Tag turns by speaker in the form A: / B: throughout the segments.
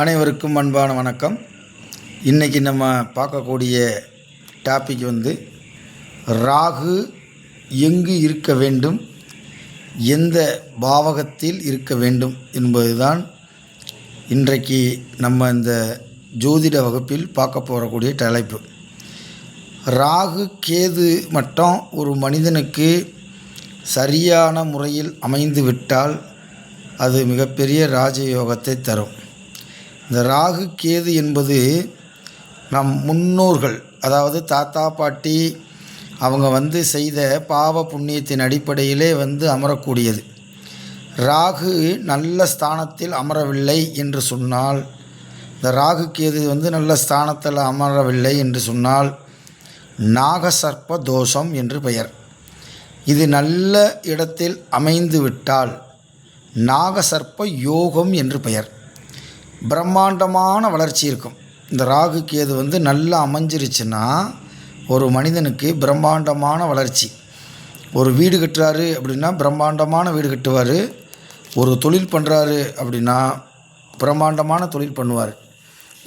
A: அனைவருக்கும் அன்பான வணக்கம். இன்றைக்கி நம்ம பார்க்கக்கூடிய டாபிக் ராகு எங்கு இருக்க வேண்டும், எந்த பாவகத்தில் இருக்க வேண்டும் என்பதுதான் இன்றைக்கு நம்ம இந்த ஜோதிட வகுப்பில் பார்க்க போகக்கூடிய தலைப்பு. ராகு கேது மட்டும் ஒரு மனிதனுக்கு சரியான முறையில் அமைந்து விட்டால் அது மிகப்பெரிய ராஜயோகத்தை தரும். இந்த ராகு கேது என்பது நம் முன்னோர்கள், அதாவது தாத்தா பாட்டி அவங்க செய்த பாவ புண்ணியத்தின் அடிப்படையிலே அமரக்கூடியது. ராகு நல்ல ஸ்தானத்தில் அமரவில்லை என்று சொன்னால், இந்த ராகு கேது நல்ல ஸ்தானத்தில் அமரவில்லை என்று சொன்னால் நாகசர்ப்ப தோஷம் என்று பெயர். இது நல்ல இடத்தில் அமைந்து விட்டால் நாகசர்ப்ப யோகம் என்று பெயர். பிரம்மாண்டமான வளர்ச்சி இருக்கும். இந்த ராகு கேது நல்லா அமைஞ்சிருச்சுன்னா ஒரு மனிதனுக்கு பிரம்மாண்டமான வளர்ச்சி. ஒரு வீடு கட்டுறாரு அப்படின்னா பிரம்மாண்டமான வீடு கட்டுவார். ஒரு தொழில் பண்ணுறாரு அப்படின்னா பிரம்மாண்டமான தொழில் பண்ணுவார்.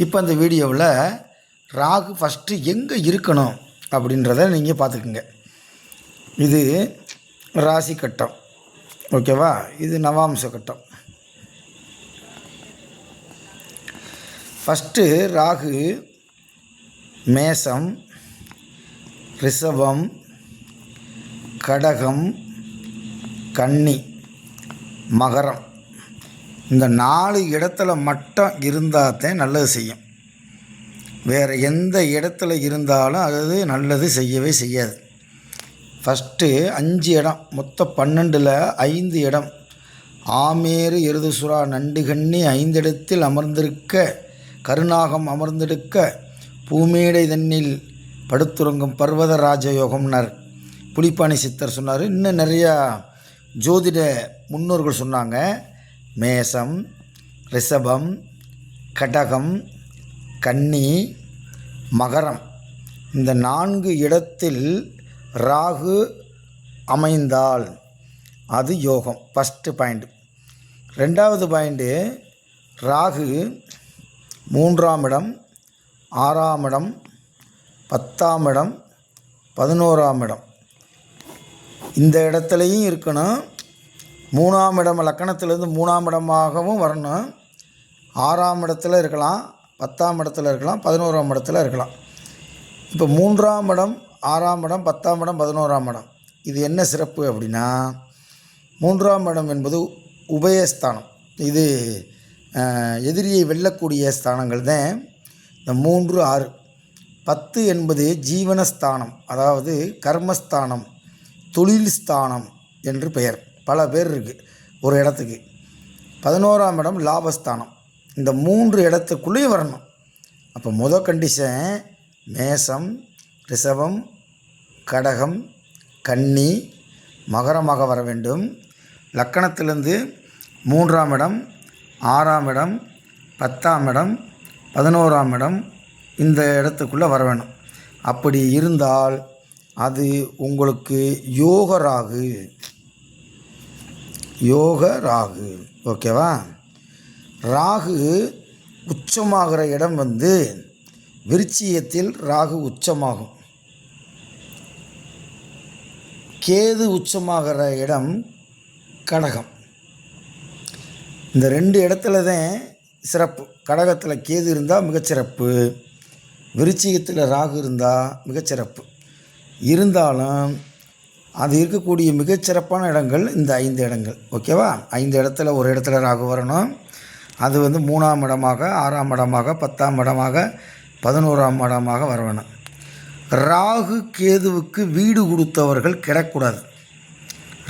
A: இப்போ இந்த வீடியோவில் ராகு ஃபஸ்ட்டு எங்கே இருக்கணும் அப்படின்றத நீங்கள் பார்த்துக்குங்க. இது ராசி கட்டம், ஓகேவா? இது நவாம்ச கட்டம். ஃபஸ்ட்டு ராகு மேசம், ரிஷபம், கடகம், கன்னி, மகரம், இந்த 4 இடத்துல மட்டும் இருந்தால் தான் நல்லது செய்யும். வேறு எந்த இடத்துல இருந்தாலும் அது நல்லது செய்யவே செய்யாது. ஃபஸ்ட்டு 5 இடம், மொத்தம் 12ல் 5 இடம் ஆமேரு எருதுசுறா நண்டு கன்னி 5 இடத்தில் அமர்ந்திருக்க, கருநாகம் அமர்ந்தெடுக்க, பூமேடை தன்னில் படுத்துறங்கும் பர்வத ராஜயோகம்னார் புலிப்பாணி சித்தர் சொன்னார். இன்னும் நிறையா ஜோதிட முன்னோர்கள் சொன்னாங்க. மேசம், ரிஷபம், கடகம், கன்னி, மகரம், இந்த 4 இடத்தில் ராகு அமைந்தால் அது யோகம். First point. 2வது பாயிண்ட்டு, ராகு 3ஆம் இடம், 6ஆம் இடம், 10ஆம் இடம், 11ஆம் இடம், இந்த இடத்துலையும் இருக்கணும். 3ஆம் இடம் லக்கணத்திலேருந்து 3ஆம் இடமாகவும் வரணும். 6ஆம் இடத்துல இருக்கலாம், 10ஆம் இடத்துல இருக்கலாம், 11ஆம் இடத்துல இருக்கலாம். இப்போ 3ஆம் இடம், 6ஆம் இடம், 10ஆம் இடம், 11ஆம் இடம், இது என்ன சிறப்பு அப்படின்னா, 3ஆம் இடம் என்பது உபயஸ்தானம். இது எதிரியை வெல்லக்கூடிய ஸ்தானங்கள் தான் இந்த 3, 6. 10 என்பது ஜீவனஸ்தானம், அதாவது கர்மஸ்தானம், தொழில் ஸ்தானம் என்று பெயர். பல பேர் இருக்குது ஒரு இடத்துக்கு. 11ஆம் இடம் லாபஸ்தானம். இந்த 3 இடத்துக்குள்ளேயும் வரணும். அப்போ முதல் கண்டிஷன் மேசம், ரிஷபம், கடகம், கன்னி, மகரமாக வர வேண்டும். லக்கணத்திலேருந்து 3ஆம் இடம், 6ஆம் இடம், 10ஆம் இடம், 11ஆம் இடம், இந்த இடத்துக்குள்ளே வர வேணும். அப்படி இருந்தால் அது உங்களுக்கு யோக ராகு, ஓகேவா? ராகு உச்சமாகிற இடம் விருச்சிகத்தில் ராகு உச்சமாகும். கேது உச்சமாகிற இடம் கடகம். இந்த 2 இடத்துல தான் சிறப்பு. கடகத்தில் கேது இருந்தால் மிகச்சிறப்பு, விருச்சிகத்தில் ராகு இருந்தால் மிகச்சிறப்பு. இருந்தாலும் அது இருக்கக்கூடிய மிகச்சிறப்பான இடங்கள் இந்த 5 இடங்கள், ஓகேவா? 5 இடத்துல ஒரு இடத்துல ராகு வரணும். அது 3ஆம் இடமாக, 6ஆம் இடமாக, 10ஆம் இடமாக, 11ஆம் இடமாக வர வேணும். ராகு கேதுவுக்கு வீடு கொடுத்தவர்கள் கிடக்கூடாது.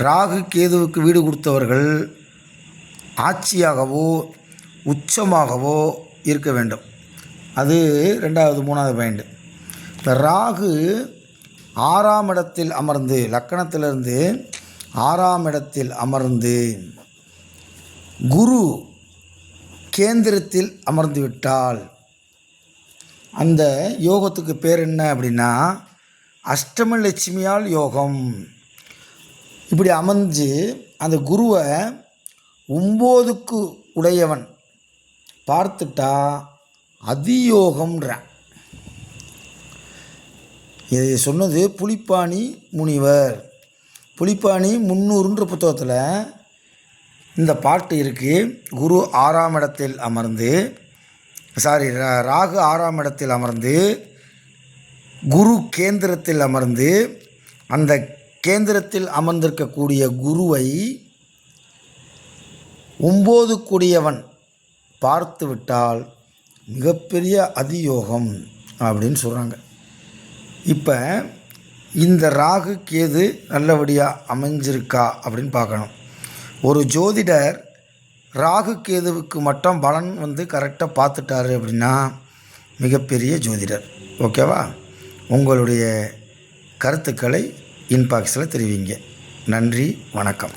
A: ராகு கேதுவுக்கு வீடு கொடுத்தவர்கள் ஆட்சியாகவோ உச்சமாகவோ இருக்க வேண்டும். அது 2வது 3வது பாயிண்ட். இந்த ராகு 6ஆம் இடத்தில் அமர்ந்து, லக்கணத்திலிருந்து 6ஆம் இடத்தில் அமர்ந்து குரு கேந்திரத்தில் அமர்ந்து விட்டால் அந்த யோகத்துக்கு பேர் என்ன அப்படின்னா அஷ்டமலட்சுமியால் யோகம். இப்படி அமைஞ்சு அந்த குருவை 9க்கு உடையவன் பார்த்துட்டா அதியோகம்ன்றேன். இதை சொன்னது புலிப்பாணி முனிவர். புலிப்பாணி 300ன்ற புத்தகத்தில் இந்த பாட்டு இருக்குது. குரு 6ஆம் இடத்தில் அமர்ந்து ராகு 6ஆம் இடத்தில் அமர்ந்து குரு கேந்திரத்தில் அமர்ந்து அந்த கேந்திரத்தில் அமர்ந்திருக்கக்கூடிய குருவை 9 கூடியவன் பார்த்து விட்டால் மிகப்பெரிய அதியோகம் அப்படின்னு சொல்கிறாங்க. இப்போ இந்த ராகு கேது நல்லபடியாக அமைஞ்சிருக்கா அப்படின்னு பார்க்கணும். ஒரு ஜோதிடர் ராகு கேதுவுக்கு மட்டும் பலன் கரெக்டாக பார்த்துட்டாரு அப்படின்னா மிகப்பெரிய ஜோதிடர். ஓகேவா? உங்களுடைய கருத்துக்களை இன்பாக்ஸில் தெரிவிங்க. நன்றி, வணக்கம்.